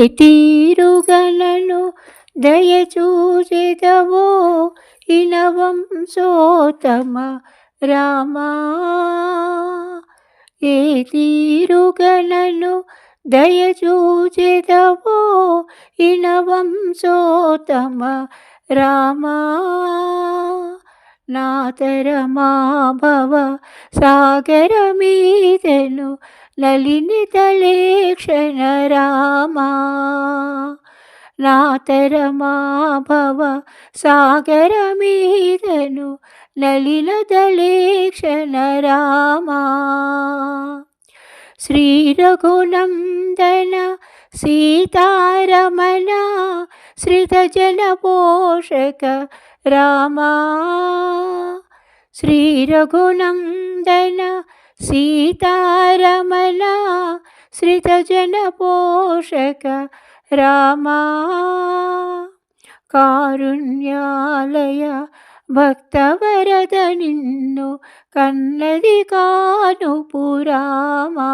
తీరుగనను దయచూచెదవో ఇనవంశోత్తమ రామా. ఏ తీరుగనను దయచూచెదవో ఇనవంశోత్తమ రామా. నాతరమా భవ సాగరమీదెను నలినితలేక్షణ రామా. నాతరమా భవ సాగరమీదెను నలినతలేక్షణ రామా. శ్రీ రఘునందన సీతారమణ శ్రితజన పోషక రామా. శ్రీ రఘునందన సీతారమణ శ్రితజన పోషక రామా. కారుణ్యాలయ భక్తవరద నిన్ను కన్నది కానుపు రామా.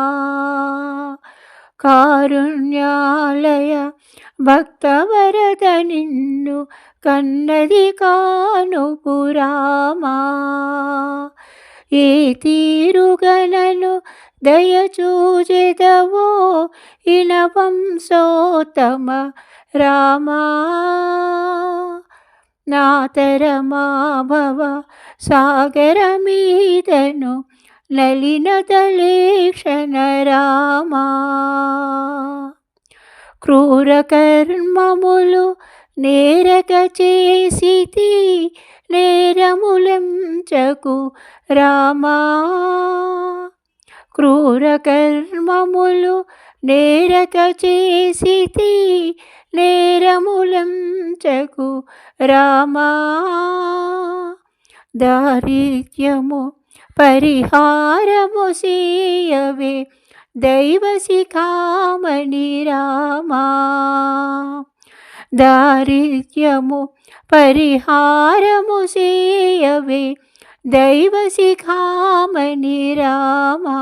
కారుణ్యాలయ భక్తవరద నిన్ను కన్నది కానుపు రామా. ఏ తీరుగనను దయచూచెదవో ఇనవంశోత్తమ రామా. నాతరమా భవ సాగరమీదెను నలినతలేక్షణ రామా. క్రూర కర్మములు నేరక చేసితి నేరములెంచకు రామా. క్రూర కర్మములు నేరక చేసితి నేరములెంచకు రామా. దారిద్ర్యము పరిహారము చేయవే దైవ శిఖామణి రామా. దారిద్ర్యము పరిహారము చేయవే దైవ శిఖామణి రామా.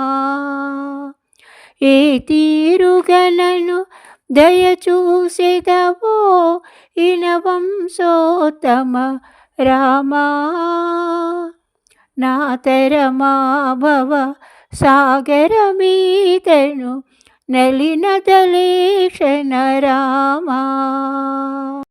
ఏ తీరుగనను దయచూచెదవో ఇనవంశోత్తమ రామా. నాతరమా భవ సాగరమీదెను నలినతలేక్షణ రామా.